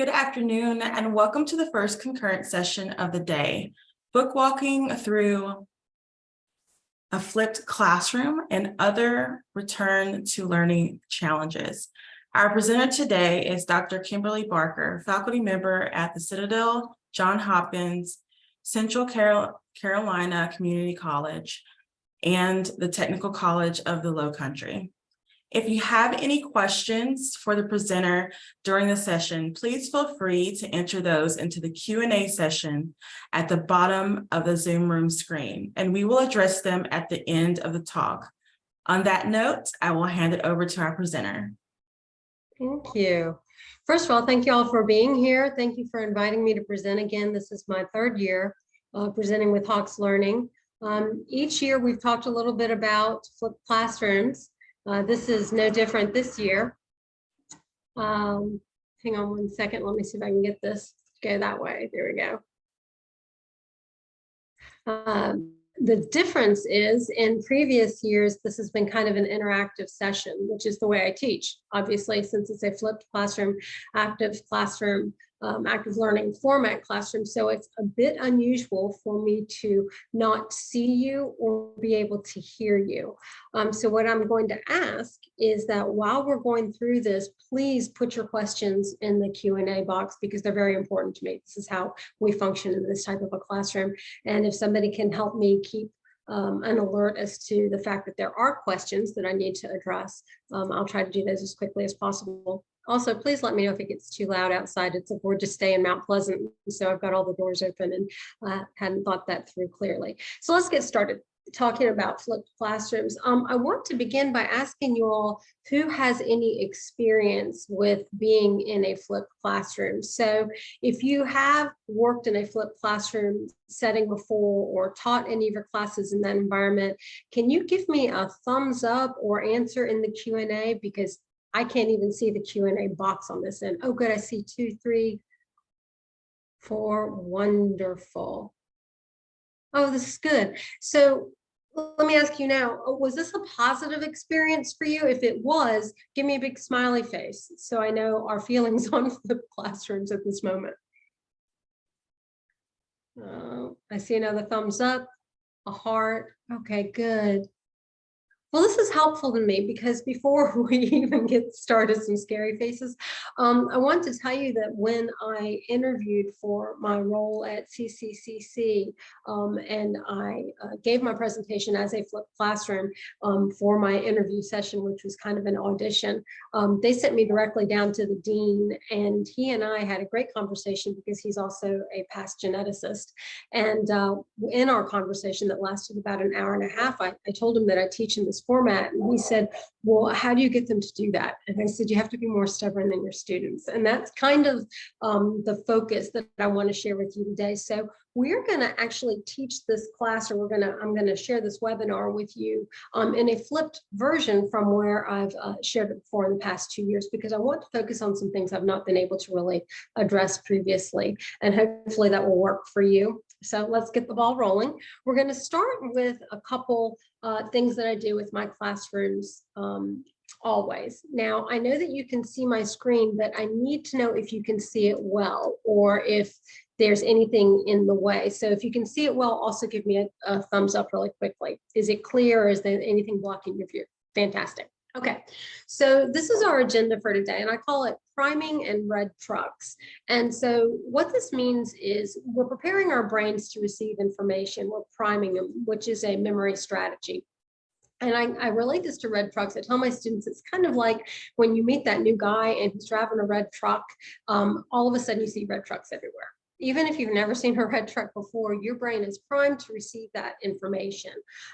Good afternoon and welcome to the first concurrent session of the day, Bookwalking through a flipped classroom and other return to learning challenges. Our presenter today is Dr. Kimberly Barker, faculty member at the Citadel, Johns Hopkins, Central Carolina Community College, and the Technical College of the Lowcountry. If you have any questions for the presenter during the session, please feel free to enter those into the Q&A session at the bottom of the Zoom room screen, and we will address them at the end of the talk. On that note, I will hand it over to our presenter. Thank you. First of all, thank you all for being here. Thank you for inviting me to present again. This is my third year presenting with Hawks Learning. Each year we've talked a little bit about flipped classrooms. This is no different this year. Hang on one second. Let me see if I can get this to go that way. There we go. The difference is in previous years, this has been kind of an interactive session, which is the way I teach. Obviously, since it's a flipped classroom, active learning format classroom. So it's a bit unusual for me to not see you or be able to hear you. So what I'm going to ask is that while we're going through this, please put your questions in the Q&A box because they're very important to me. This is how we function in this type of a classroom. And if somebody can help me keep an alert as to the fact that there are questions that I need to address, I'll try to do those as quickly as possible. Also, please let me know if it gets too loud outside. It's a gorgeous day in Mount Pleasant, so I've got all the doors open and hadn't thought that through clearly. So let's get started talking about flipped classrooms. I want to begin by asking you all who has any experience with being in a flipped classroom. So if you have worked in a flipped classroom setting before or taught any of your classes in that environment, can you give me a thumbs up or answer in the Q&A, because I can't even see the Q&A box on this end. Oh, good. I see 2, 3, 4. Wonderful. Oh, this is good. So let me ask you now, was this a positive experience for you? If it was, give me a big smiley face so I know our feelings on flipped classrooms at this moment. I see another thumbs up, a heart. Okay, good. Well, this is helpful to me because before we even get started, some scary faces, I want to tell you that when I interviewed for my role at CCCC and I gave my presentation as a flipped classroom for my interview session, which was kind of an audition, they sent me directly down to the dean, and he and I had a great conversation because he's also a past geneticist. And in our conversation that lasted about an hour and a half, I told him that I teach in this format, and he said, well, how do you get them to do that? And I said, you have to be more stubborn than your students. And that's kind of the focus that I want to share with you today. So we're going to actually teach this class, or I'm going to share this webinar with you in a flipped version from where I've shared it before in the past 2 years, because I want to focus on some things I've not been able to really address previously, and hopefully that will work for you. So let's get the ball rolling. We're going to start with a couple things that I do with my classrooms always. Now, I know that you can see my screen, but I need to know if you can see it well or if there's anything in the way. So if you can see it well, also give me a thumbs up really quickly. Is it clear, or is there anything blocking your view? Fantastic. Okay, so this is our agenda for today, and I call it priming and red trucks. And so what this means is we're preparing our brains to receive information. We're priming them, which is a memory strategy. And I relate this to red trucks. I tell my students it's kind of like when you meet that new guy and he's driving a red truck, all of a sudden you see red trucks everywhere. Even if you've never seen a red truck before, your brain is primed to receive that information.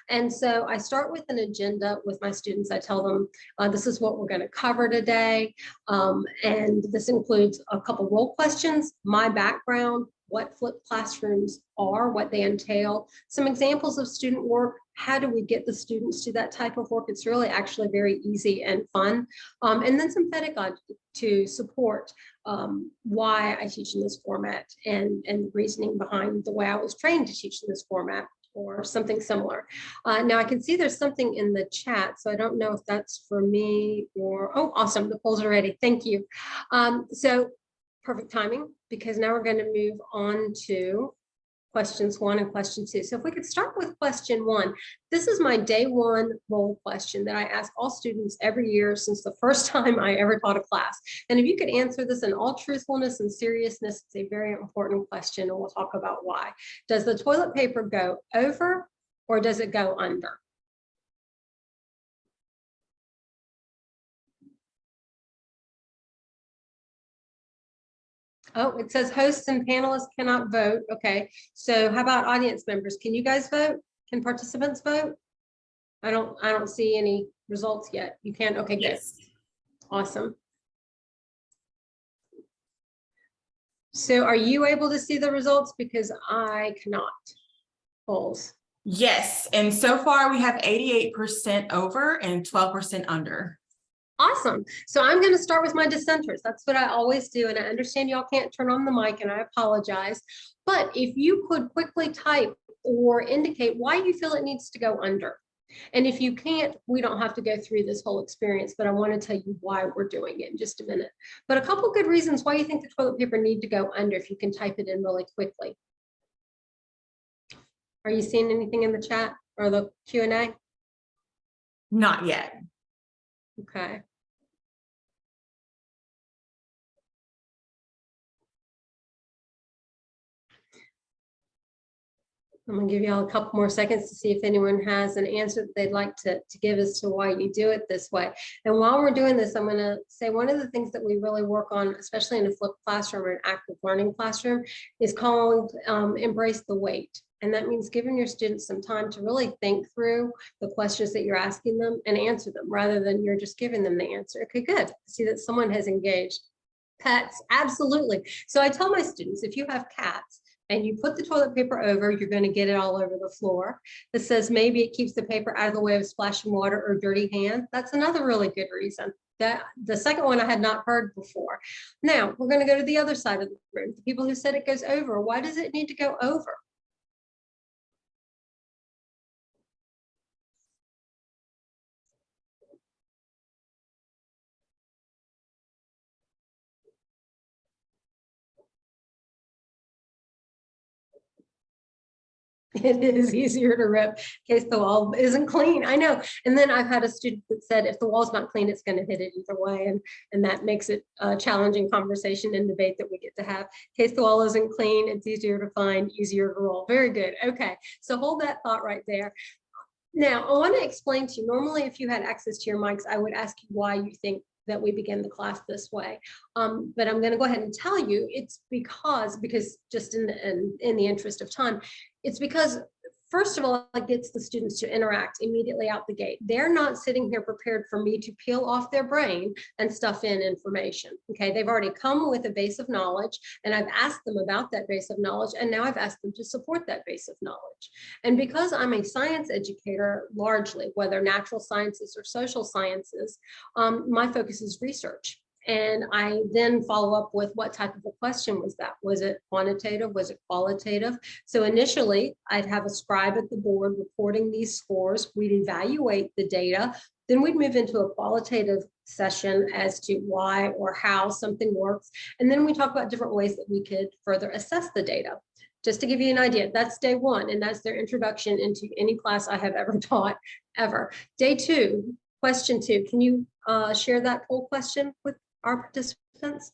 And so I start with an agenda with my students. I tell them, this is what we're going to cover today. And this includes a couple role questions, my background, what flipped classrooms are, what they entail, some examples of student work, how do we get the students to that type of work? It's really actually very easy and fun. And then some pedagogy to support why I teach in this format and the reasoning behind the way I was trained to teach in this format, or something similar. Now I can see there's something in the chat, so I don't know if that's for me or, oh, awesome, the polls are ready, thank you. So perfect timing, because now we're going to move on to questions 1 and question 2. So if we could start with question 1, this is my day 1 role question that I ask all students every year since the first time I ever taught a class. And if you could answer this in all truthfulness and seriousness, it's a very important question, and we'll talk about why. Does the toilet paper go over or does it go under? Oh, it says hosts and panelists cannot vote. Okay, so how about audience members? Can you guys vote? Can participants vote? I don't see any results yet. You can? Okay, good. Yes. Awesome. So are you able to see the results? Because I cannot. Polls. Yes, and so far we have 88% over and 12% under. Awesome. So I'm going to start with my dissenters. That's what I always do. And I understand y'all can't turn on the mic, and I apologize. But if you could quickly type or indicate why you feel it needs to go under. And if you can't, we don't have to go through this whole experience, but I want to tell you why we're doing it in just a minute. But a couple good reasons why you think the toilet paper need to go under, if you can type it in really quickly. Are you seeing anything in the chat or the Q&A? Not yet. Okay. I'm gonna give y'all a couple more seconds to see if anyone has an answer that they'd like to give as to why you do it this way. And while we're doing this, I'm gonna say one of the things that we really work on, especially in a flipped classroom or an active learning classroom, is called embrace the wait. And that means giving your students some time to really think through the questions that you're asking them and answer them, rather than you're just giving them the answer. Okay, good. See that someone has engaged. Pets, absolutely. So I tell my students, if you have cats, and you put the toilet paper over, you're going to get it all over the floor. It says maybe it keeps the paper out of the way of splashing water or dirty hands. That's another really good reason. That the second one I had not heard before. Now we're going to go to the other side of the room. The people who said it goes over. Why does it need to go over? It is easier to rip in case the wall isn't clean. I know. And then I've had a student that said if the wall's not clean, it's going to hit it either way. And that makes it a challenging conversation and debate that we get to have. In case the wall isn't clean, it's easier to find, easier to roll. Very good. Okay. So hold that thought right there. Now, I want to explain to you, normally if you had access to your mics, I would ask you why you think that we begin the class this way. But I'm going to go ahead and tell you it's because just in the interest of time, it's because first of all, it gets the students to interact immediately out the gate. They're not sitting here prepared for me to peel off their brain and stuff in information. Okay, they've already come with a base of knowledge, and I've asked them about that base of knowledge, and now I've asked them to support that base of knowledge. And because I'm a science educator, largely, whether natural sciences or social sciences, my focus is research. And I then follow up with what type of a question was that? Was it quantitative? Was it qualitative? So initially, I'd have a scribe at the board reporting these scores. We'd evaluate the data. Then we'd move into a qualitative session as to why or how something works. And then we talk about different ways that we could further assess the data. Just to give you an idea, that's day 1, and that's their introduction into any class I have ever taught, ever. Day 2, question 2. Can you share that poll question with our participants?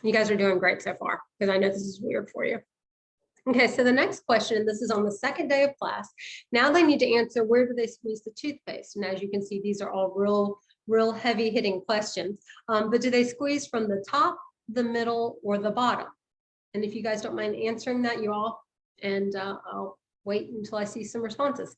You guys are doing great so far, because I know this is weird for you. Okay, so the next question, this is on the second day of class. Now they need to answer, where do they squeeze the toothpaste? And as you can see, these are all real heavy hitting questions. But do they squeeze from the top, the middle, or the bottom? And if you guys don't mind answering that, you all, and I'll wait until I see some responses.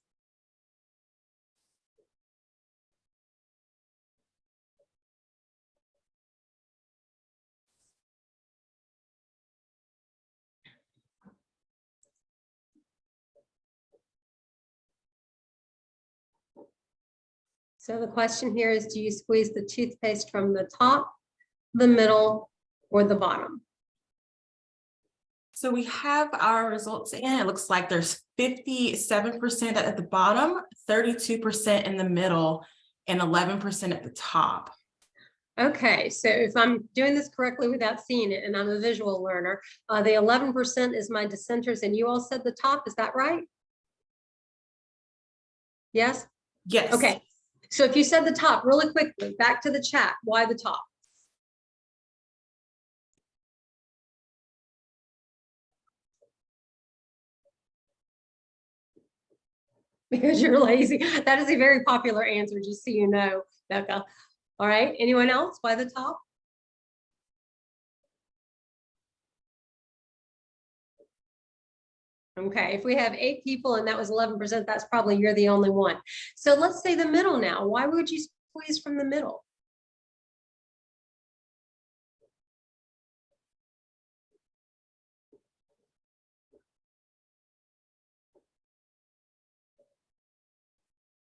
So the question here is, do you squeeze the toothpaste from the top, the middle, or the bottom? So we have our results in. It looks like there's 57% at the bottom, 32% in the middle, and 11% at the top. Okay, so if I'm doing this correctly without seeing it, and I'm a visual learner, the 11% is my dissenters, and you all said the top, is that right? Yes? Yes. Okay, so if you said the top really quickly, back to the chat, why the top? Because you're lazy. That is a very popular answer, just so you know, Becca. All right, anyone else? Why the top? Okay, if we have 8 people and that was 11%, that's probably you're the only one. So let's say the middle now. Why would you squeeze from the middle?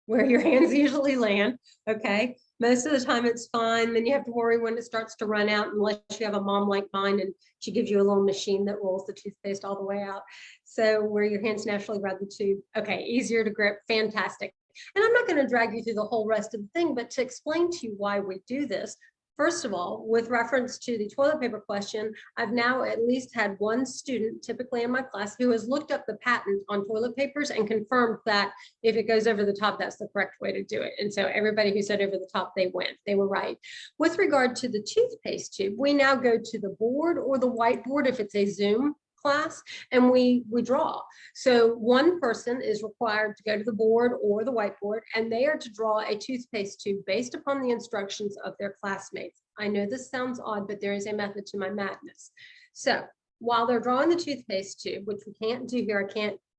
Where your hands usually land. Okay, most of the time it's fine. Then you have to worry when it starts to run out, unless you have a mom like mine and she gives you a little machine that rolls the toothpaste all the way out. So where your hands naturally run the tube. Okay, easier to grip, fantastic. And I'm not going to drag you through the whole rest of the thing, but to explain to you why we do this, first of all, with reference to the toilet paper question, I've now at least had one student, typically in my class, who has looked up the patent on toilet papers and confirmed that if it goes over the top, that's the correct way to do it. And so everybody who said over the top, they went, they were right. With regard to the toothpaste tube, we now go to the board or the whiteboard if it's a Zoom class, and we draw. So one person is required to go to the board or the whiteboard, and they are to draw a toothpaste tube based upon the instructions of their classmates. I know this sounds odd, but there is a method to my madness. So while they're drawing the toothpaste tube, which we can't do here,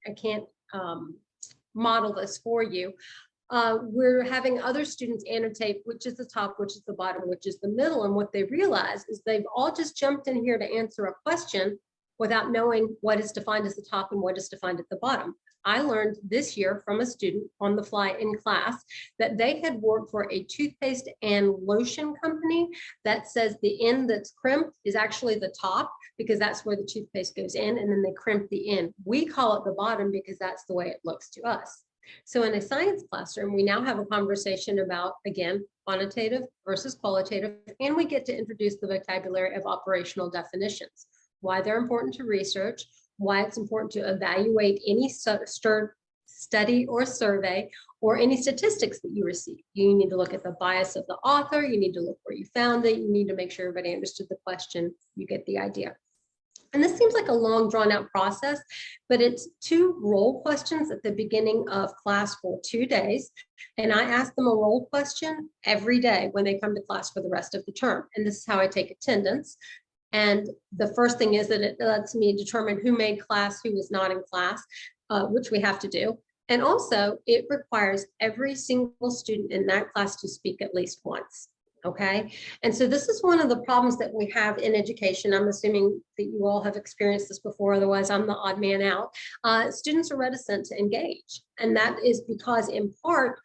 I can't model this for you. We're having other students annotate which is the top, which is the bottom, which is the middle. And what they realize is they've all just jumped in here to answer a question without knowing what is defined as the top and what is defined at the bottom. I learned this year from a student on the fly in class that they had worked for a toothpaste and lotion company that says the end that's crimped is actually the top, because that's where the toothpaste goes in, and then they crimp the end. We call it the bottom because that's the way it looks to us. So in a science classroom, we now have a conversation about, again, quantitative versus qualitative, and we get to introduce the vocabulary of operational definitions, why they're important to research, why it's important to evaluate any study or survey or any statistics that you receive. You need to look at the bias of the author, you need to look where you found it, you need to make sure everybody understood the question, you get the idea. And this seems like a long drawn out process, but it's 2 role questions at the beginning of class for 2 days. And I ask them a role question every day when they come to class for the rest of the term. And this is how I take attendance. And the first thing is that it lets me determine who made class, who was not in class, which we have to do. And also it requires every single student in that class to speak at least once. Okay. And so this is one of the problems that we have in education. I'm assuming that you all have experienced this before, otherwise I'm the odd man out. Students are reticent to engage. And that is because in part,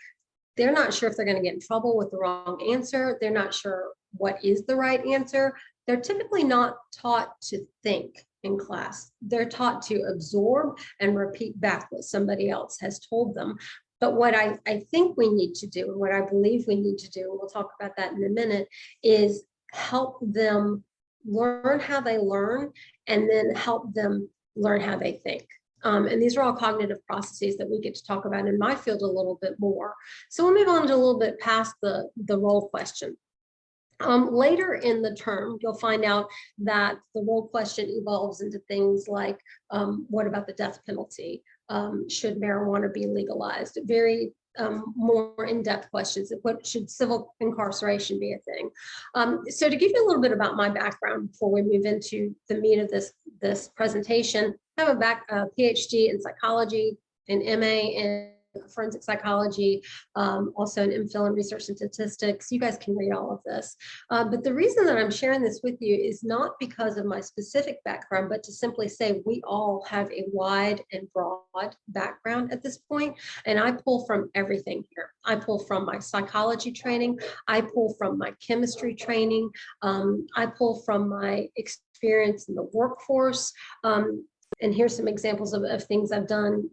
they're not sure if they're going to get in trouble with the wrong answer. They're not sure what is the right answer. They're typically not taught to think in class. They're taught to absorb and repeat back what somebody else has told them. But what I think we need to do, and what I believe we need to do, and we'll talk about that in a minute, is help them learn how they learn and then help them learn how they think. And these are all cognitive processes that we get to talk about in my field a little bit more. So we'll move on to a little bit past the role question. Later in the term, you'll find out that the role question evolves into things like, what about the death penalty? Should marijuana be legalized? Very more in-depth questions. What should civil incarceration be a thing? So to give you a little bit about my background before we move into the meat of this presentation, I have a PhD in psychology, an MA in forensic psychology, also an MPhil in research and statistics. You guys can read all of this. But the reason that I'm sharing this with you is not because of my specific background, but to simply say we all have a wide and broad background at this point. And I pull from everything here. I pull from my psychology training. I pull from my chemistry training. I pull from my experience in the workforce. And here's some examples of things I've done,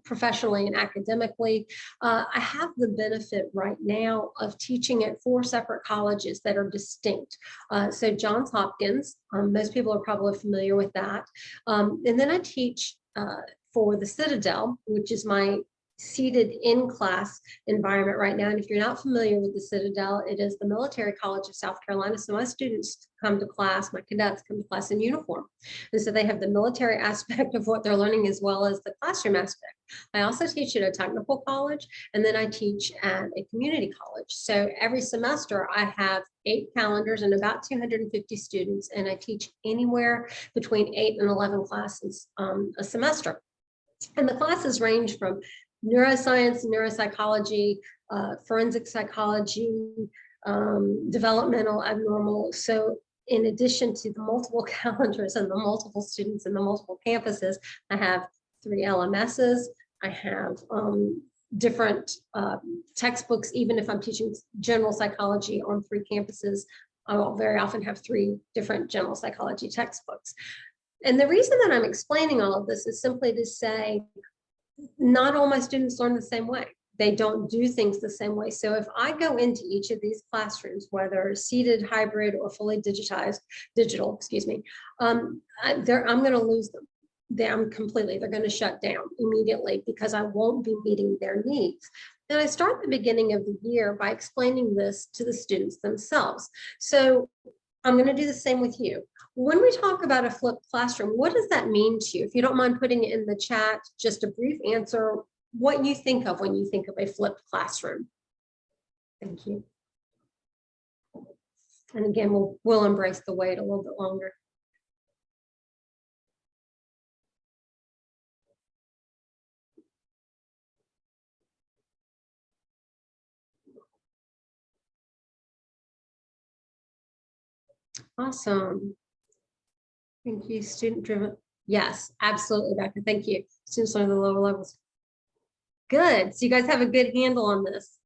professionally and academically. I have the benefit right now of teaching at 4 separate colleges that are distinct. So Johns Hopkins, most people are probably familiar with that. And then I teach for the Citadel, which is my seated in class environment right now. And if you're not familiar with the Citadel, it is the Military College of South Carolina. So my students come to class, my cadets come to class in uniform. And so they have the military aspect of what they're learning as well as the classroom aspect. I also teach at a technical college, and then I teach at a community college. So every semester I have 8 calendars and about 250 students, and I teach anywhere between 8 and 11 classes a semester. And the classes range from neuroscience, neuropsychology, forensic psychology, developmental, abnormal. So in addition to the multiple calendars and the multiple students and the multiple campuses, I have 3 LMSs. I have different textbooks. Even if I'm teaching general psychology on 3 campuses, I will very often have 3 different general psychology textbooks. And the reason that I'm explaining all of this is simply to say, not all my students learn the same way. They don't do things the same way. So if I go into each of these classrooms, whether seated, hybrid, or fully digital, I'm going to lose them. They're going to shut down immediately because I won't be meeting their needs. And I start the beginning of the year by explaining this to the students themselves. So I'm going to do the same with you. When we talk about a flipped classroom, what does that mean to you? If you don't mind putting it in the chat, just a brief answer, what you think of when you think of a flipped classroom. Thank you. And again, we'll embrace the wait a little bit longer. Awesome. Thank you, student driven. Yes, absolutely, Becca. Thank you. Students learn the lower levels. Good. So you guys have a good handle on this.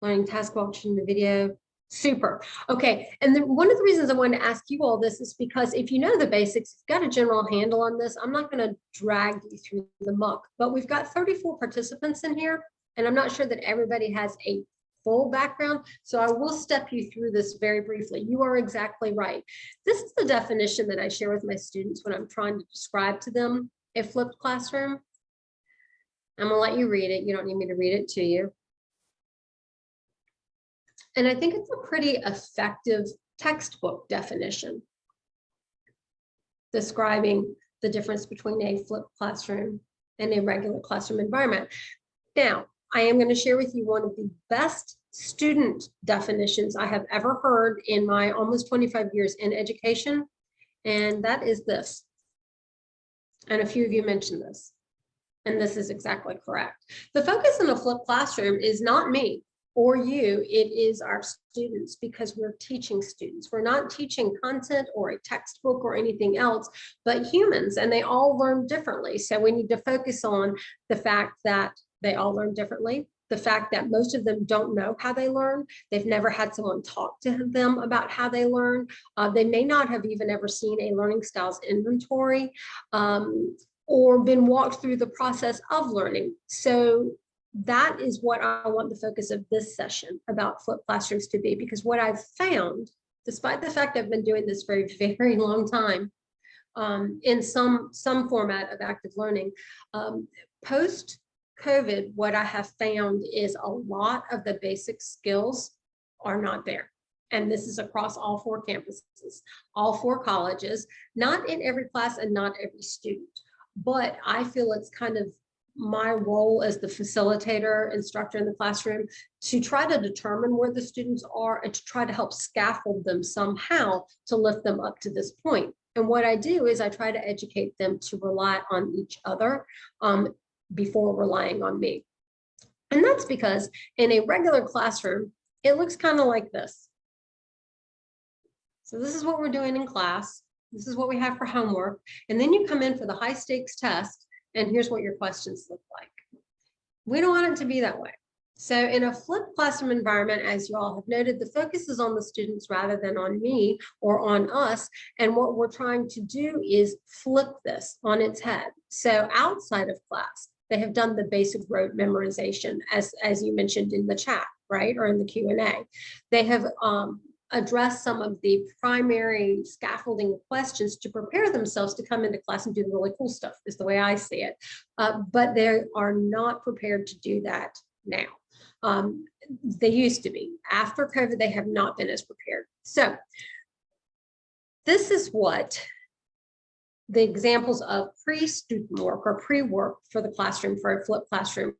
Learning task watching the video. Super. Okay. And then one of the reasons I wanted to ask you all this is because if you know the basics, you've got a general handle on this. I'm not going to drag you through the muck, but we've got 34 participants in here, and I'm not sure that everybody has a full background. So I will step you through this very briefly. You are exactly right. This is the definition that I share with my students when I'm trying to describe to them a flipped classroom. I'm gonna let you read it. You don't need me to read it to you. And I think it's a pretty effective textbook definition describing the difference between a flipped classroom and a regular classroom environment. Now, I am going to share with you one of the best student definitions I have ever heard in my almost 25 years in education, and that is this. And a few of you mentioned this, and this is exactly correct. The focus in a flipped classroom is not me or you, it is our students, because we're teaching students. We're not teaching content or a textbook or anything else, but humans, and they all learn differently. So we need to focus on the fact that they all learn differently, the fact that most of them don't know how they learn. They've never had someone talk to them about how they learn. They may not have even ever seen a learning styles inventory or been walked through the process of learning. So that is what I want the focus of this session about flipped classrooms to be, because what I've found, despite the fact I've been doing this for a very long time, in some format of active learning, post-COVID, what I have found is a lot of the basic skills are not there. And this is across all 4 campuses, all 4 colleges, not in every class and not every student. But I feel it's kind of my role as the facilitator, instructor in the classroom, to try to determine where the students are and to try to help scaffold them somehow to lift them up to this point. And what I do is I try to educate them to rely on each other before relying on me. And that's because in a regular classroom, it looks kind of like this. So this is what we're doing in class. This is what we have for homework. And then you come in for the high stakes test, and here's what your questions look like. We don't want it to be that way. So in a flipped classroom environment, as you all have noted, the focus is on the students rather than on me or on us. And what we're trying to do is flip this on its head. So outside of class, they have done the basic rote memorization, as you mentioned in the chat, right? Or in the Q&A. They have addressed some of the primary scaffolding questions to prepare themselves to come into class and do the really cool stuff, is the way I see it. But they are not prepared to do that now. They used to be. After COVID, they have not been as prepared. So this is what the examples of pre-student work or pre-work for the classroom, for a flipped classroom,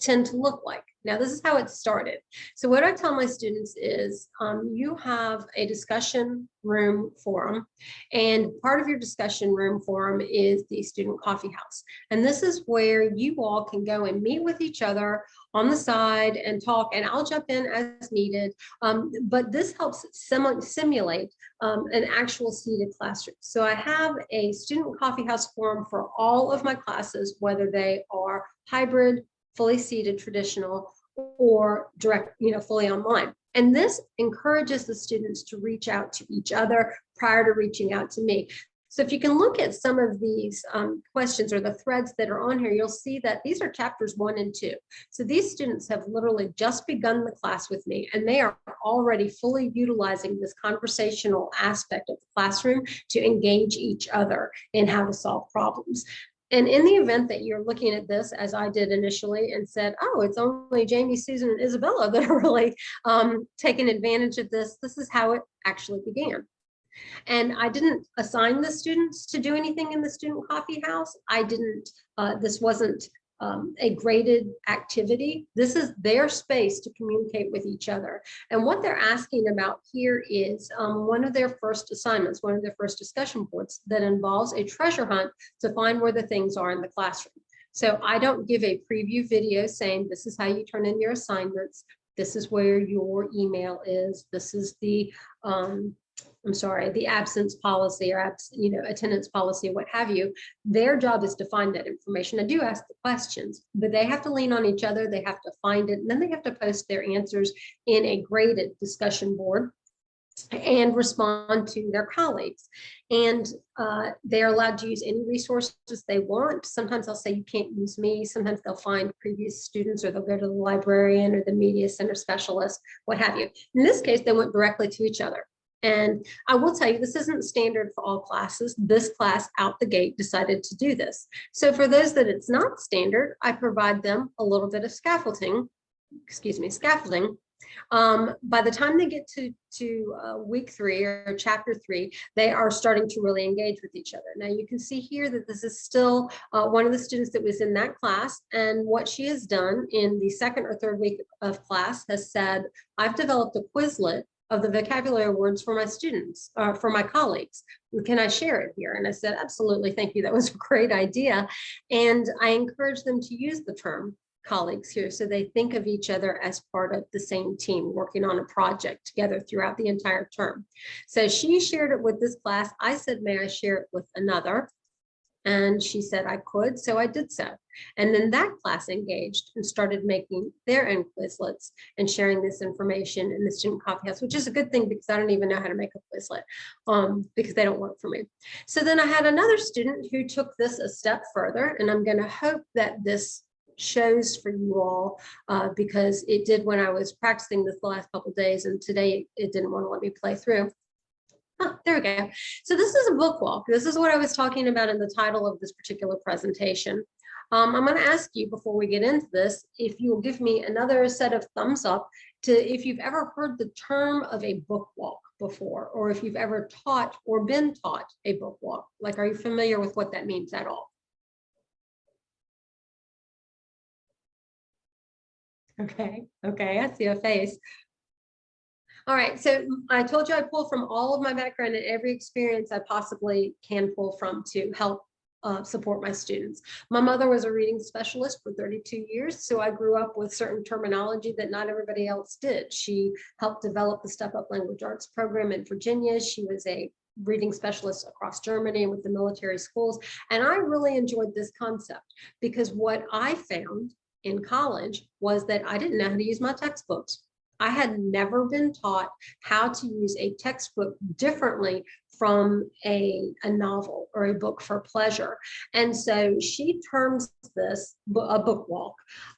tend to look like. Now, this is how it started. So what I tell my students is you have a discussion room forum, and part of your discussion room forum is the student coffee house. And this is where you all can go and meet with each other on the side and talk, and I'll jump in as needed. But this helps simulate an actual seated classroom. So I have a student coffee house forum for all of my classes, whether they are hybrid, fully seated, traditional, or direct, fully online. And this encourages the students to reach out to each other prior to reaching out to me. So if you can look at some of these questions or the threads that are on here, you'll see that these are chapters 1 and 2. So these students have literally just begun the class with me, and they are already fully utilizing this conversational aspect of the classroom to engage each other in how to solve problems. And in the event that you're looking at this, as I did initially, and said, oh, it's only Jamie, Susan, and Isabella that are really taking advantage of this, this is how it actually began. And I didn't assign the students to do anything in the student coffee house. I didn't, this wasn't a graded activity. This is their space to communicate with each other. And what they're asking about here is one of their first assignments, one of their first discussion boards that involves a treasure hunt to find where the things are in the classroom. So I don't give a preview video saying this is how you turn in your assignments. This is where your email is. This is the the absence policy or attendance policy, what have you. Their job is to find that information. I do ask the questions, but they have to lean on each other. They have to find it, and then they have to post their answers in a graded discussion board and respond to their colleagues. And they are allowed to use any resources they want. Sometimes I'll say you can't use me. Sometimes they'll find previous students, or they'll go to the librarian or the media center specialist, what have you. In this case, they went directly to each other. And I will tell you, this isn't standard for all classes. This class out the gate decided to do this. So for those that it's not standard, I provide them a little bit of scaffolding. By the time they get to week 3 or chapter 3, they are starting to really engage with each other. Now you can see here that this is still one of the students that was in that class, and what she has done in the 2nd or 3rd week of class has said, I've developed a Quizlet of the vocabulary words for my students, for my colleagues. Can I share it here? And I said, absolutely, thank you. That was a great idea. And I encourage them to use the term colleagues here, so they think of each other as part of the same team working on a project together throughout the entire term. So she shared it with this class. I said, may I share it with another? And she said I could, so I did so. And then that class engaged and started making their own Quizlets and sharing this information in the student coffee house, which is a good thing because I don't even know how to make a Quizlet because they don't work for me. So then I had another student who took this a step further, and I'm going to hope that this shows for you all because it did when I was practicing this the last couple of days, and today it didn't want to let me play through. Oh, there we go. So this is a book walk. This is what I was talking about in the title of this particular presentation. I'm going to ask you before we get into this, if you will give me another set of thumbs up to if you've ever heard the term of a book walk before, or if you've ever taught or been taught a book walk. Like, are you familiar with what that means at all? Okay, I see a face. All right, so I told you I pull from all of my background and every experience I possibly can pull from to help support my students. My mother was a reading specialist for 32 years, so I grew up with certain terminology that not everybody else did. She helped develop the Step Up Language Arts program in Virginia. She was a reading specialist across Germany with the military schools, and I really enjoyed this concept because what I found in college was that I didn't know how to use my textbooks. I had never been taught how to use a textbook differently from a novel or a book for pleasure. And so she terms this a book walk.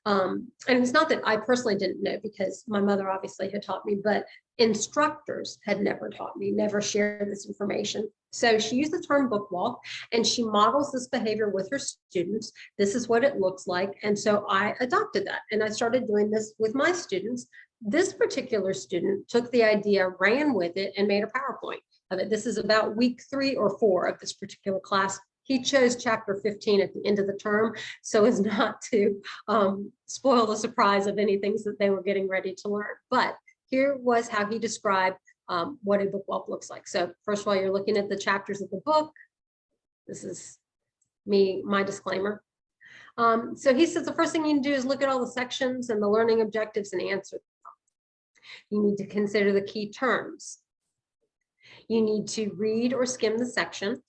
And it's not that I personally didn't know, because my mother obviously had taught me, but instructors had never taught me, never shared this information. So she used the term book walk, and she models this behavior with her students. This is what it looks like. And so I adopted that, and I started doing this with my students. This particular student took the idea, ran with it, and made a PowerPoint of it. This is about week 3 or 4 of this particular class. He chose chapter 15 at the end of the term, so as not to spoil the surprise of any things that they were getting ready to learn. But here was how he described what a book walk looks like. So first of all, you're looking at the chapters of the book. This is my disclaimer. So he says the first thing you need to do is look at all the sections and the learning objectives and answer them. You need to consider the key terms. You need to read or skim the section.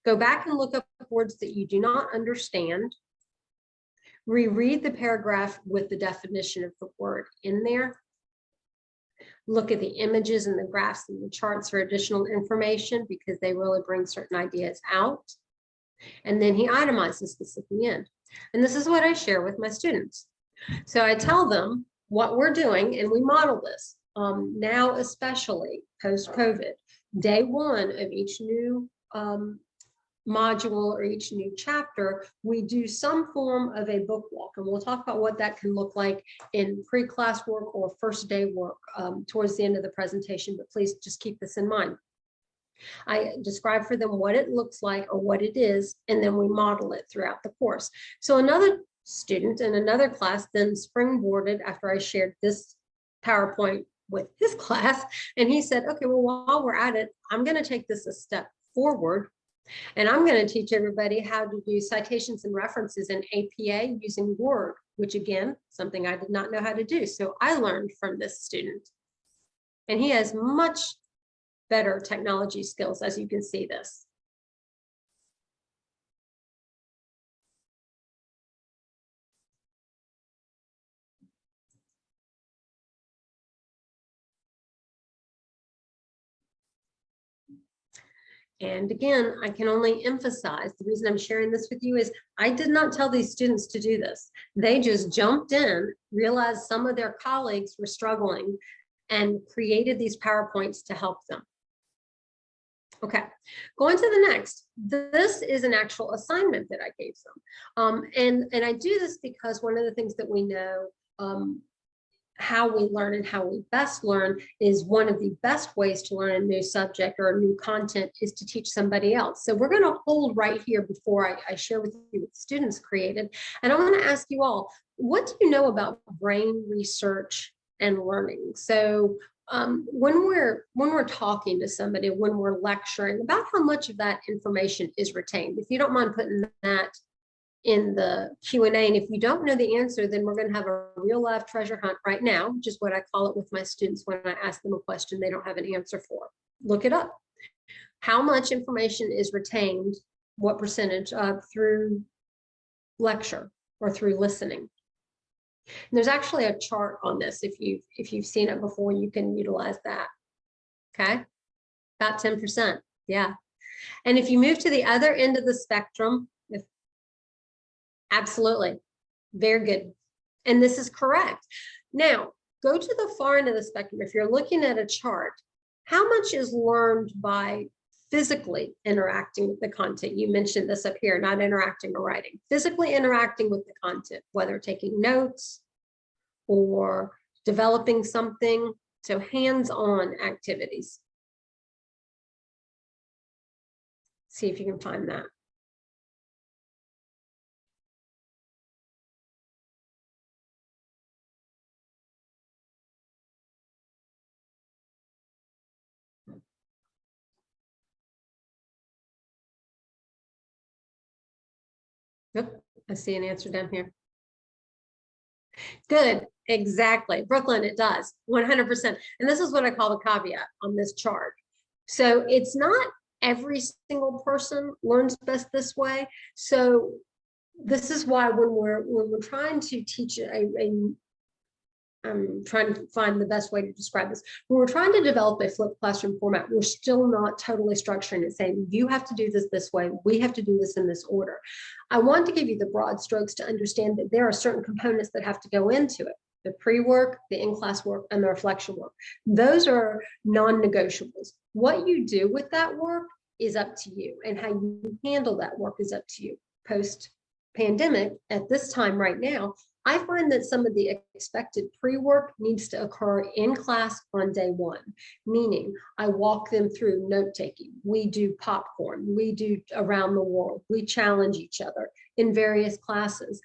Go back and look up words that you do not understand. Reread the paragraph with the definition of the word in there. Look at the images and the graphs and the charts for additional information, because they really bring certain ideas out. And then he itemizes this at the end. And this is what I share with my students. So I tell them what we're doing, and we model this now, especially post-COVID. Day 1 of each new module or each new chapter, we do some form of a book walk, and we'll talk about what that can look like in pre-class work or first day work towards the end of the presentation, but please just keep this in mind. I describe for them what it looks like or what it is, and then we model it throughout the course. So another student in another class then springboarded after I shared this PowerPoint with his class, and he said, okay, well, while we're at it, I'm going to take this a step forward. And I'm going to teach everybody how to do citations and references in APA using Word, which again, something I did not know how to do. So I learned from this student. And he has much better technology skills, as you can see this. And again, I can only emphasize, the reason I'm sharing this with you is I did not tell these students to do this. They just jumped in, realized some of their colleagues were struggling, and created these PowerPoints to help them. Okay, going to the next. This is an actual assignment that I gave them. And I do this because one of the things that we know how we learn and how we best learn is one of the best ways to learn a new subject or a new content is to teach somebody else. So we're going to hold right here before I share with you what students created. And I want to ask you all, what do you know about brain research and learning? So when we're talking to somebody, when we're lecturing, about how much of that information is retained. If you don't mind putting that in the Q&A, and if you don't know the answer, then we're going to have a real life treasure hunt right now, which is what I call it with my students when I ask them a question they don't have an answer for. Look it up. How much information is retained, what percentage through lecture or through listening? And there's actually a chart on this. If you've seen it before, you can utilize that. Okay, about 10%. Yeah. And if you move to the other end of the spectrum, absolutely, very good. And this is correct. Now, go to the far end of the spectrum. If you're looking at a chart, how much is learned by physically interacting with the content? You mentioned this up here, not interacting or writing. Physically interacting with the content, whether taking notes or developing something. So hands-on activities. See if you can find that. Yep, I see an answer down here. Good, exactly. Brooklyn, it does, 100%. And this is what I call the caveat on this chart. So it's not every single person learns best this way. So this is why when we're trying to teach I'm trying to find the best way to describe this. When we're trying to develop a flipped classroom format, we're still not totally structuring it, saying you have to do this way, we have to do this in this order. I want to give you the broad strokes to understand that there are certain components that have to go into it. The pre-work, the in-class work, and the reflection work. Those are non-negotiables. What you do with that work is up to you, and how you handle that work is up to you. Post-pandemic, at this time right now, I find that some of the expected pre-work needs to occur in class on day one, meaning I walk them through note-taking. We do popcorn, we do around the world, we challenge each other in various classes,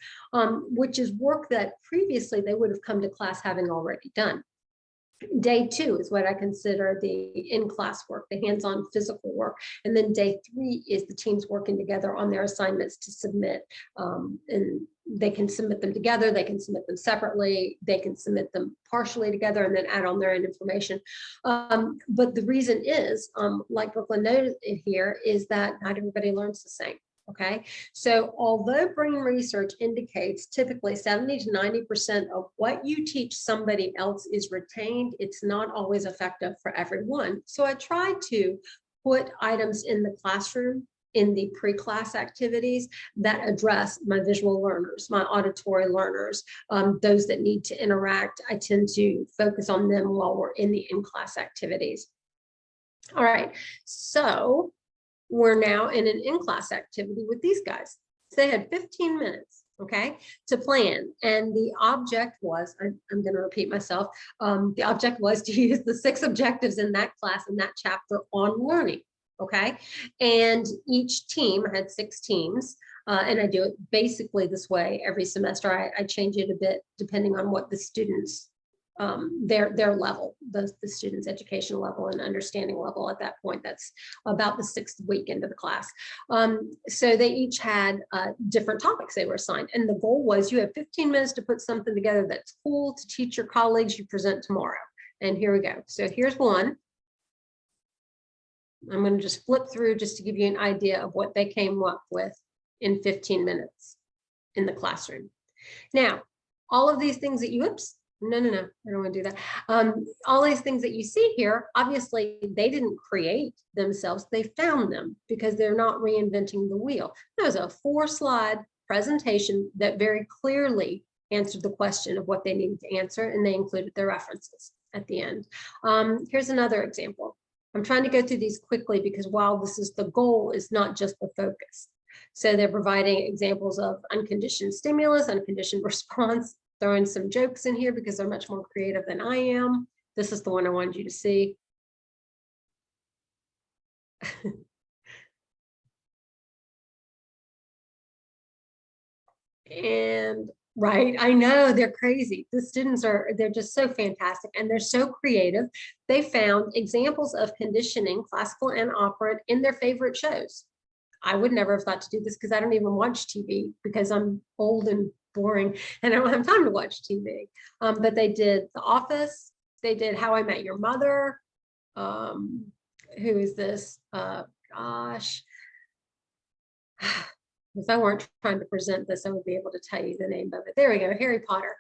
which is work that previously they would have come to class having already done. Day two is what I consider the in-class work, the hands-on physical work. And then day three is the teams working together on their assignments to submit. And they can submit them together, they can submit them separately, they can submit them partially together and then add on their own information. But the reason is, like Brooklyn noted here, is that not everybody learns the same. Okay, so although brain research indicates typically 70 to 90% of what you teach somebody else is retained, it's not always effective for everyone. So I try to put items in the classroom in the pre-class activities that address my visual learners, my auditory learners, those that need to interact. I tend to focus on them while we're in the in-class activities. All right, so we're now in an in-class activity with these guys. So they had 15 minutes, okay, to plan. And the object was, I'm going to repeat myself, the object was to use the 6 objectives in that class in that chapter on learning, okay? And each team had 6 teams. And I do it basically this way every semester. I change it a bit depending on what the students their level, the students' education level and understanding level at that point. That's about the 6th week into the class. So they each had different topics they were assigned. And the goal was you have 15 minutes to put something together that's cool to teach your colleagues you present tomorrow. And here we go. So here's one. I'm going to just flip through just to give you an idea of what they came up with in 15 minutes in the classroom. Now, all of these things that you, oops, no, I don't want to do that. All these things that you see here, obviously they didn't create themselves, they found them because they're not reinventing the wheel. That was a 4-slide presentation that very clearly answered the question of what they needed to answer, and they included their references at the end. Here's another example. I'm trying to go through these quickly because while this is the goal, is not just the focus. So they're providing examples of unconditioned stimulus, unconditioned response, throwing some jokes in here because they're much more creative than I am. This is the one I wanted you to see. And right, I know they're crazy. The students they're just so fantastic and they're so creative. They found examples of conditioning, classical and opera, in their favorite shows. I would never have thought to do this because I don't even watch TV because I'm old and boring and I don't have time to watch TV. But they did The Office, they did How I Met Your Mother. Who is this? Gosh. If I weren't trying to present this, I would be able to tell you the name of it. There we go, Harry Potter.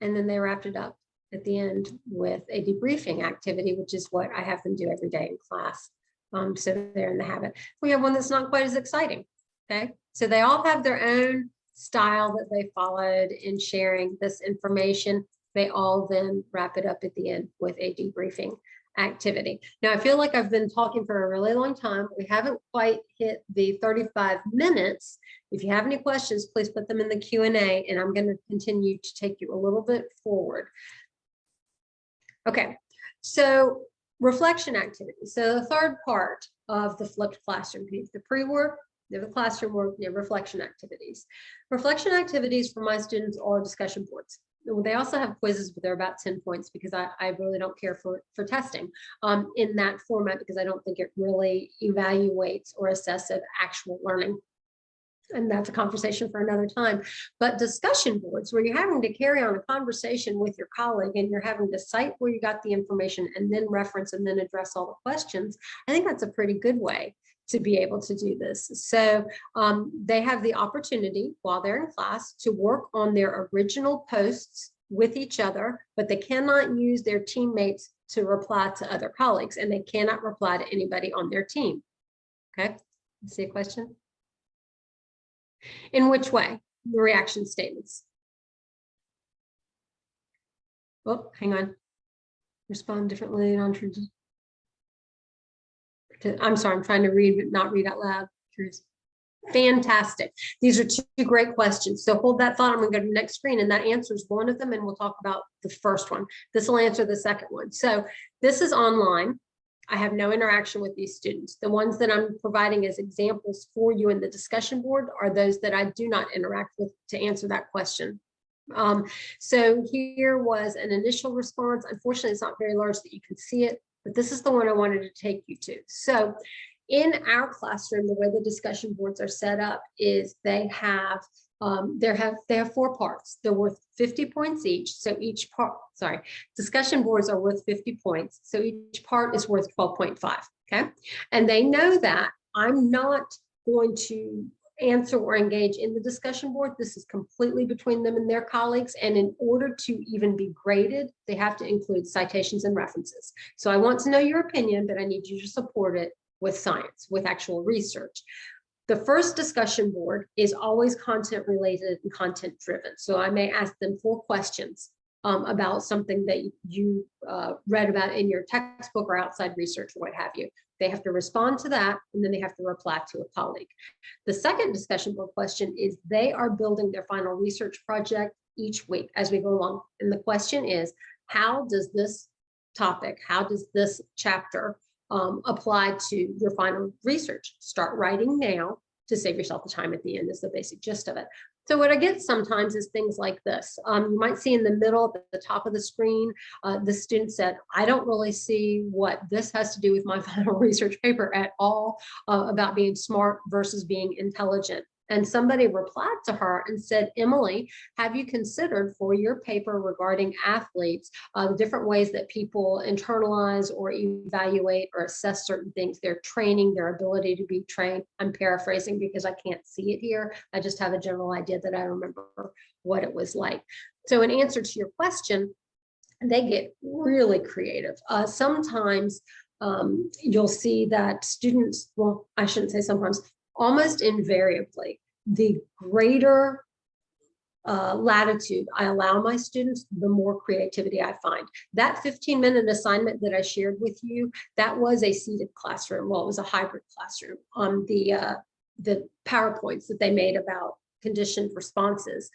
And then they wrapped it up at the end with a debriefing activity, which is what I have them do every day in class. So they're in the habit. We have one that's not quite as exciting. Okay, so they all have their own style that they followed in sharing this information. They all then wrap it up at the end with a debriefing activity. Now, I feel like I've been talking for a really long time. We haven't quite hit the 35 minutes. If you have any questions, please put them in the Q&A, and I'm going to continue to take you a little bit forward. Okay, so reflection activities. So the third part of the flipped classroom piece, the pre-work, the classroom work, the reflection activities. Reflection activities for my students are discussion boards. They also have quizzes, but they're about 10 points because I really don't care for testing in that format because I don't think it really evaluates or assesses actual learning. And that's a conversation for another time. But discussion boards, when you're having to carry on a conversation with your colleague and you're having to cite where you got the information and then reference and then address all the questions, I think that's a pretty good way to be able to do this. So they have the opportunity while they're in class to work on their original posts with each other, but they cannot use their teammates to reply to other colleagues, and they cannot reply to anybody on their team. Okay, see a question? In which way? The reaction statements. Oh, hang on. Respond differently. I'm sorry, I'm trying to read, but not read out loud. Curious. Fantastic. These are two great questions. So hold that thought. I'm going to go to the next screen, and that answers one of them, and we'll talk about the first one. This will answer the second one. So this is online. I have no interaction with these students. The ones that I'm providing as examples for you in the discussion board are those that I do not interact with to answer that question. So here was an initial response. Unfortunately, it's not very large that you can see it, but this is the one I wanted to take you to. So in our classroom, the way the discussion boards are set up is they have 4 parts. They're worth 50 points each. So each part, discussion boards are worth 50 points. So each part is worth 12.5. Okay. And they know that I'm not going to answer or engage in the discussion board. This is completely between them and their colleagues. And in order to even be graded, they have to include citations and references. So I want to know your opinion, but I need you to support it with science, with actual research. The first discussion board is always content related and content driven. So I may ask them 4 questions about something that you read about in your textbook or outside research or what have you. They have to respond to that, and then they have to reply to a colleague. The second discussion board question is they are building their final research project each week as we go along. And the question is, how does this topic, how does this chapter apply to your final research? Start writing now to save yourself the time at the end is the basic gist of it. So what I get sometimes is things like this. You might see in the middle, at the top of the screen, the student said, I don't really see what this has to do with my final research paper at all about being smart versus being intelligent. And somebody replied to her and said, Emily, have you considered for your paper regarding athletes, the different ways that people internalize or evaluate or assess certain things, their training, their ability to be trained? I'm paraphrasing because I can't see it here. I just have a general idea that I remember what it was like. So in answer to your question, they get really creative. Sometimes you'll see that students, well, I shouldn't say sometimes, almost invariably, the greater latitude I allow my students, the more creativity I find. That 15-minute assignment that I shared with you, that was a seated classroom. Well, it was a hybrid classroom on the PowerPoints that they made about conditioned responses.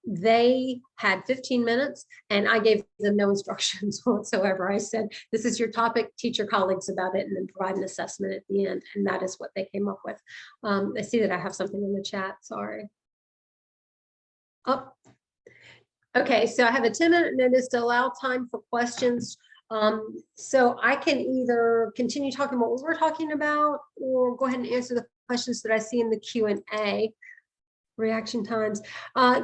They had 15 minutes and I gave them no instructions whatsoever. I said, this is your topic, teach your colleagues about it, and then provide an assessment at the end. And that is what they came up with. I see that I have something in the chat, sorry. Oh, okay, so I have a 10-minute notice to allow time for questions. So I can either continue talking about what we're talking about or go ahead and answer the questions that I see in the Q&A. Reaction times.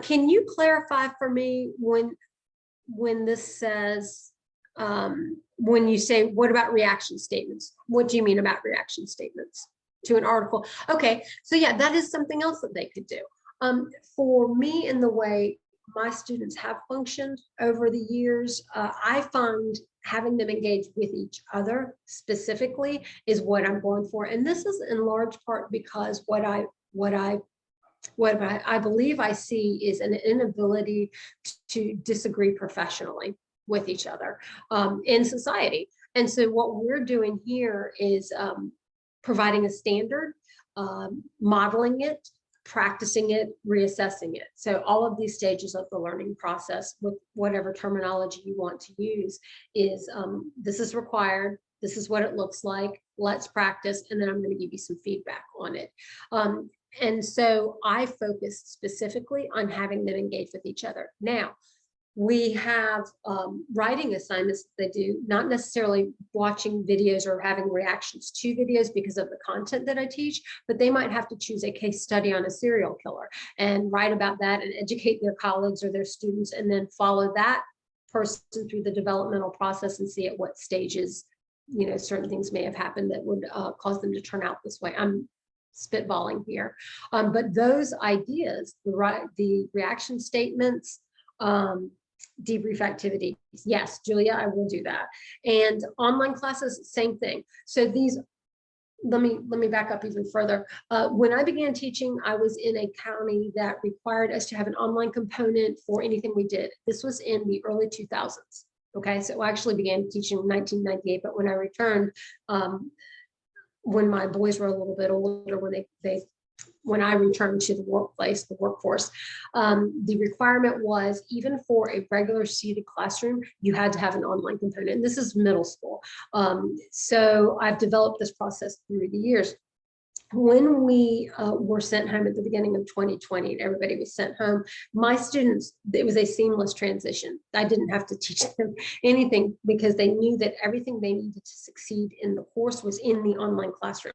Can you clarify for me when this says, when you say, what about reaction statements? What do you mean about reaction statements to an article? Okay, so yeah, that is something else that they could do. For me, in the way my students have functioned over the years, I find having them engage with each other specifically is what I'm going for. And this is in large part because what I believe I see is an inability to disagree professionally with each other in society. And so what we're doing here is providing a standard, modeling it, practicing it, reassessing it. So all of these stages of the learning process, with whatever terminology you want to use, is this is required, this is what it looks like, let's practice, and then I'm going to give you some feedback on it. And so I focus specifically on having them engage with each other. Now, we have writing assignments that they do, not necessarily watching videos or having reactions to videos because of the content that I teach, but they might have to choose a case study on a serial killer and write about that and educate their colleagues or their students, and then follow that person through the developmental process and see at what stages certain things may have happened that would cause them to turn out this way. I'm spitballing here, but those ideas, the reaction statements, debrief activities. Yes, Julia, I will do that. And online classes, same thing. So these, let me back up even further. When I began teaching, I was in a county that required us to have an online component for anything we did. This was in the early 2000s. Okay, so I actually began teaching in 1998, but when I returned, when my boys were a little bit older, when I returned to the workplace, the workforce, the requirement was, even for a regular seated classroom, you had to have an online component. And this is middle school. So I've developed this process through the years. When we were sent home at the beginning of 2020, and everybody was sent home, my students, it was a seamless transition. I didn't have to teach them anything because they knew that everything they needed to succeed in the course was in the online classroom.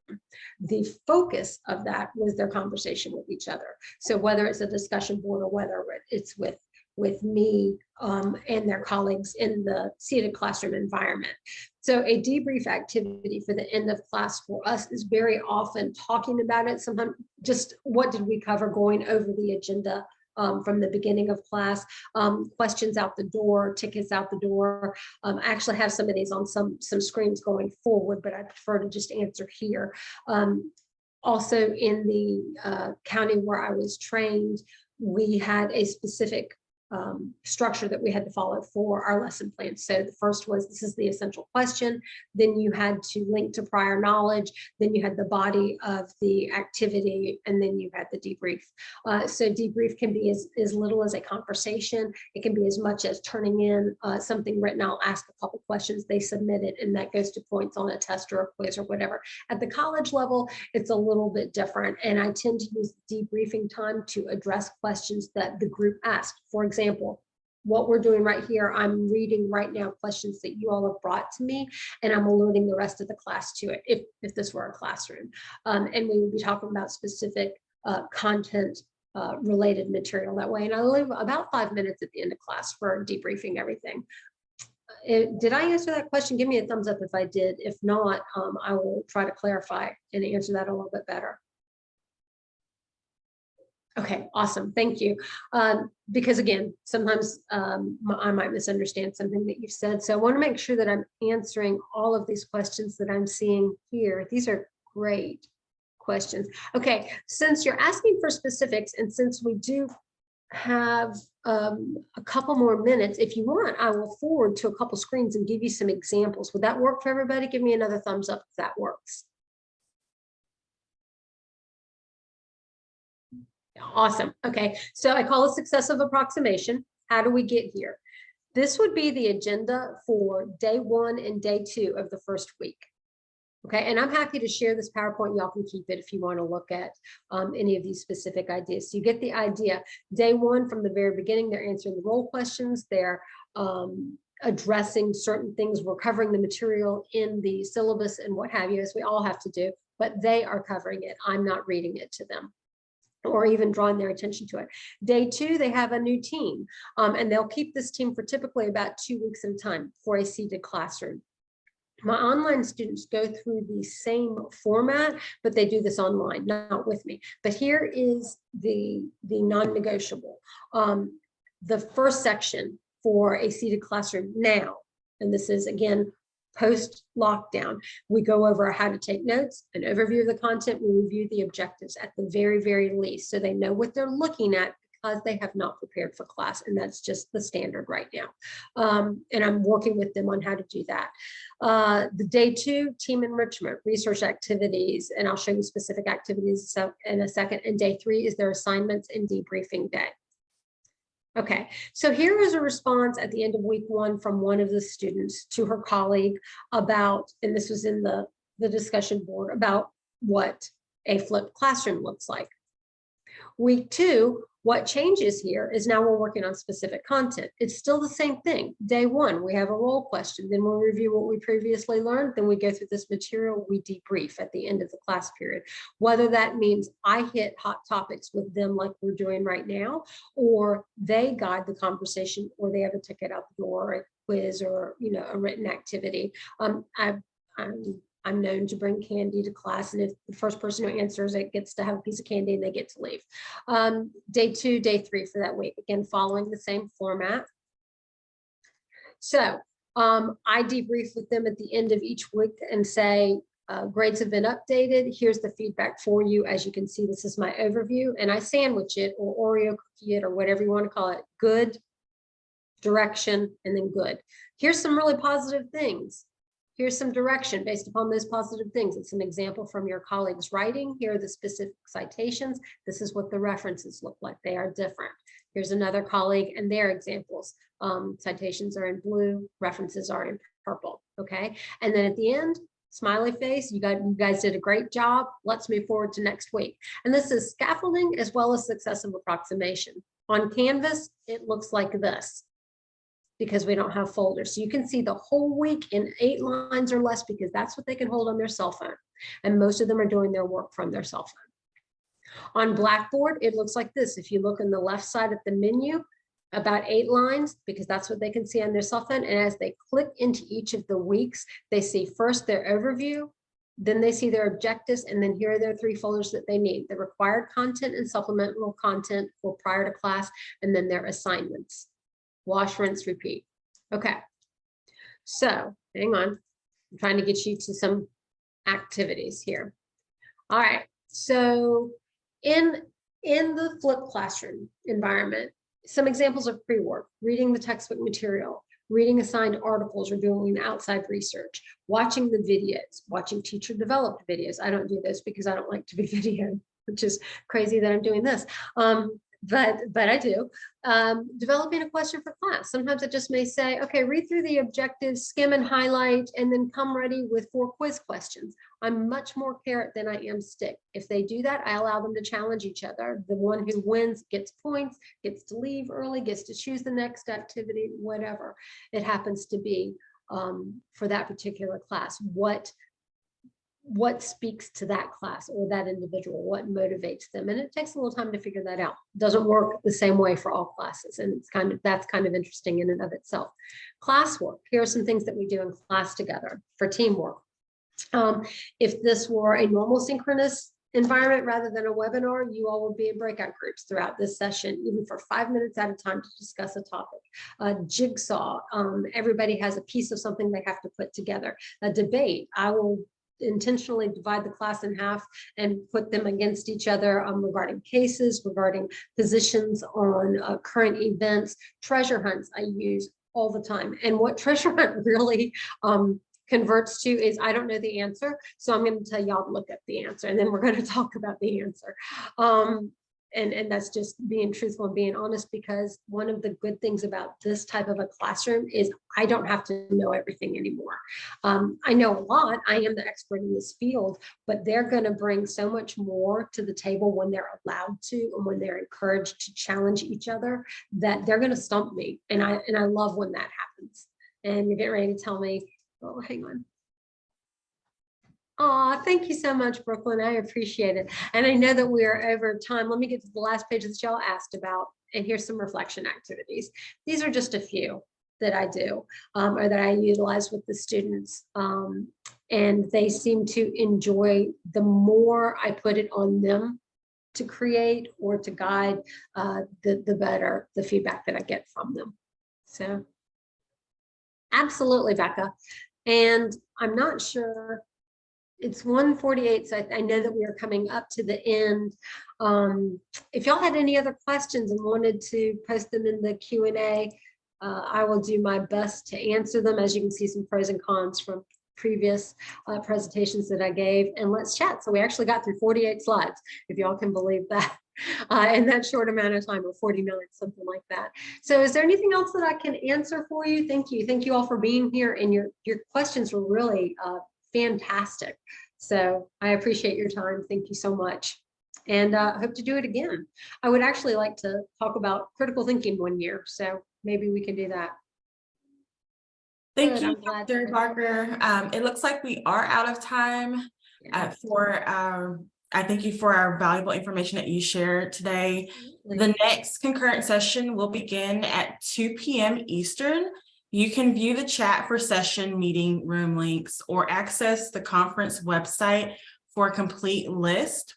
The focus of that was their conversation with each other. So whether it's a discussion board or whether it's with me and their colleagues in the seated classroom environment. So a debrief activity for the end of class for us is very often talking about it. Sometimes just what did we cover, going over the agenda from the beginning of class, questions out the door, tickets out the door. I actually have some of these on some screens going forward, but I prefer to just answer here. Also in the county where I was trained, we had a specific structure that we had to follow for our lesson plan. So the first was, this is the essential question. Then you had to link to prior knowledge. Then you had the body of the activity, and then you had the debrief. So debrief can be as little as a conversation. It can be as much as turning in something written. I'll ask a couple questions, they submit it, and that goes to points on a test or a quiz or whatever. At the college level, it's a little bit different. And I tend to use debriefing time to address questions that the group asked. For example, what we're doing right here, I'm reading right now questions that you all have brought to me, and I'm alerting the rest of the class to it if this were a classroom. And we would be talking about specific content related material that way. And I leave about 5 minutes at the end of class for debriefing everything. Did I answer that question? Give me a thumbs up if I did. If not, I will try to clarify and answer that a little bit better. Okay, awesome. Thank you. Because again, sometimes I might misunderstand something that you've said. So I want to make sure that I'm answering all of these questions that I'm seeing here. These are great questions. Okay, since you're asking for specifics, and since we do have a couple more minutes, if you want, I will forward to a couple screens and give you some examples. Would that work for everybody? Give me another thumbs up if that works. Awesome. Okay, so I call it successive approximation. How do we get here? This would be the agenda for day 1 and day 2 of the first week. Okay, and I'm happy to share this PowerPoint. Y'all can keep it if you want to look at any of these specific ideas. So you get the idea. Day 1, from the very beginning, they're answering the role questions. They're addressing certain things. We're covering the material in the syllabus and what have you, as we all have to do, but they are covering it. I'm not reading it to them or even drawing their attention to it. Day 2, they have a new team, and they'll keep this team for typically about 2 weeks at a time for a seated classroom. My online students go through the same format, but they do this online, not with me. But here is the non-negotiable. The first section for a seated classroom now, and this is again, post-lockdown, we go over how to take notes, an overview of the content, we review the objectives at the very, very least, so they know what they're looking at because they have not prepared for class, and that's just the standard right now. And I'm working with them on how to do that. The day 2, team enrichment, research activities, and I'll show you specific activities in a second, and day 3 is their assignments and debriefing day. Okay, so here is a response at the end of week 1 from one of the students to her colleague about, and this was in the discussion board, about what a flipped classroom looks like. Week 2, what changes here is now we're working on specific content. It's still the same thing. Day 1, we have a role question, then we'll review what we previously learned, then we go through this material, we debrief at the end of the class period. Whether that means I hit hot topics with them like we're doing right now, or they guide the conversation, or they have a ticket out the door, or a quiz, or a written activity. I'm known to bring candy to class, and if the first person who answers it gets to have a piece of candy and they get to leave. Day 2, day 3 for that week, again, following the same format. So I debrief with them at the end of each week and say, grades have been updated. Here's the feedback for you. As you can see, this is my overview, and I sandwich it or Oreo cookie it or whatever you want to call it. Good, direction, and then good. Here's some really positive things. Here's some direction based upon those positive things. It's an example from your colleague's writing. Here are the specific citations. This is what the references look like. They are different. Here's another colleague and their examples. Citations are in blue, references are in purple, okay? And then at the end, smiley face, you guys did a great job. Let's move forward to next week. And this is scaffolding as well as successive approximation. On Canvas, it looks like this, because we don't have folders. So you can see the whole week in 8 lines or less, because that's what they can hold on their cell phone. And most of them are doing their work from their cell phone. On Blackboard, it looks like this. If you look on the left side at the menu, about 8 lines, because that's what they can see on their cell phone. And as they click into each of the weeks, they see first their overview, then they see their objectives, and then here are their 3 folders that they need: the required content and supplemental content for prior to class, and then their assignments. Wash, rinse, repeat. Okay, so hang on. I'm trying to get you to some activities here. All right, so in the flipped classroom environment, some examples of pre-work: reading the textbook material, reading assigned articles or doing outside research, watching the videos, watching teacher developed videos. I don't do this because I don't like to be videoed, which is crazy that I'm doing this. But I do. Developing a question for class. Sometimes it just may say, okay, read through the objectives, skim and highlight, and then come ready with 4 quiz questions. I'm much more carrot than I am stick. If they do that, I allow them to challenge each other. The one who wins gets points, gets to leave early, gets to choose the next activity, whatever it happens to be for that particular class. What speaks to that class or that individual, what motivates them. And it takes a little time to figure that out. It doesn't work the same way for all classes. And that's kind of interesting in and of itself. Classwork, here are some things that we do in class together for teamwork. If this were a normal synchronous environment rather than a webinar, you all would be in breakout groups throughout this session, even for 5 minutes at a time, to discuss a topic. A jigsaw, everybody has a piece of something they have to put together. A debate, I will intentionally divide the class in half and put them against each other regarding cases, regarding positions on current events. Treasure hunts I use all the time. And what treasure hunt really converts to is, I don't know the answer, so I'm going to tell y'all to look up the answer, and then we're going to talk about the answer. And that's just being truthful and being honest, because one of the good things about this type of a classroom is I don't have to know everything anymore. I know a lot. I am the expert in this field, but they're going to bring so much more to the table when they're allowed to, and when they're encouraged to challenge each other, that they're going to stump me. And I love when that happens. And you're getting ready to tell me, oh, hang on. Oh, thank you so much, Brooklyn. I appreciate it. And I know that we are over time. Let me get to the last page that y'all asked about. And here's some reflection activities. These are just a few that I do or that I utilize with the students. And they seem to enjoy the more I put it on them to create or to guide, the better the feedback that I get from them. So absolutely, Becca. And I'm not sure. It's 1:48, so I know that we are coming up to the end. If y'all had any other questions and wanted to post them in the Q&A, I will do my best to answer them. As you can see, some pros and cons from previous presentations that I gave, and let's chat. So we actually got through 48 slides, if y'all can believe that, in that short amount of time, or 40 minutes, something like that. So is there anything else that I can answer for you? Thank you. Thank you all for being here, and your questions were really fantastic. So I appreciate your time. Thank you so much. And hope to do it again. I would actually like to talk about critical thinking one year. So maybe we can do that. Thank you, Dr. Barker. It looks like we are out of time I thank you for our valuable information that you shared today. The next concurrent session will begin at 2 p.m. Eastern. You can view the chat for session meeting room links or access the conference website for a complete list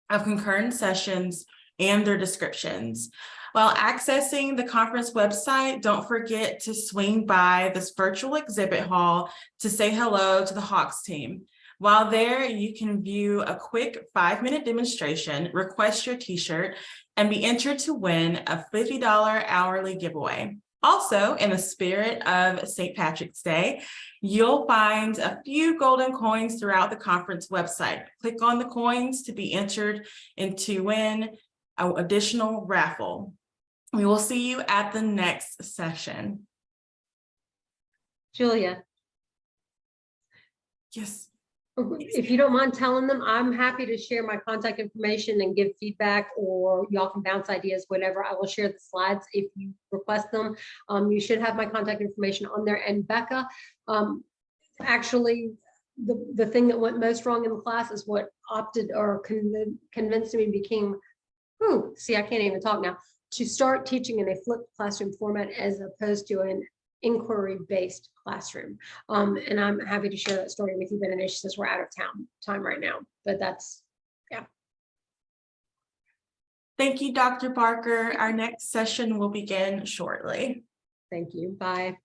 of concurrent sessions and their descriptions. While accessing the conference website, don't forget to swing by this virtual exhibit hall to say hello to the Hawks team. While there, you can view a quick 5-minute demonstration, request your t-shirt, and be entered to win a $50 hourly giveaway. Also, in the spirit of St. Patrick's Day, you'll find a few golden coins throughout the conference website. Click on the coins to be entered to win an additional raffle. We will see you at the next session. Julia, Yes. if you don't mind telling them, I'm happy to share my contact information and give feedback, or y'all can bounce ideas, whatever. I will share the slides if you request them. You should have my contact information on there. And Becca, actually, the thing that went most wrong in the class is what opted or convinced me became, see, I can't even talk now, to start teaching in a flipped classroom format as opposed to an inquiry-based classroom. And I'm happy to share that story with you, but since we're out of time right now, but that's, yeah. Thank you, Dr. Barker. Our next session will begin shortly. Thank you. Bye.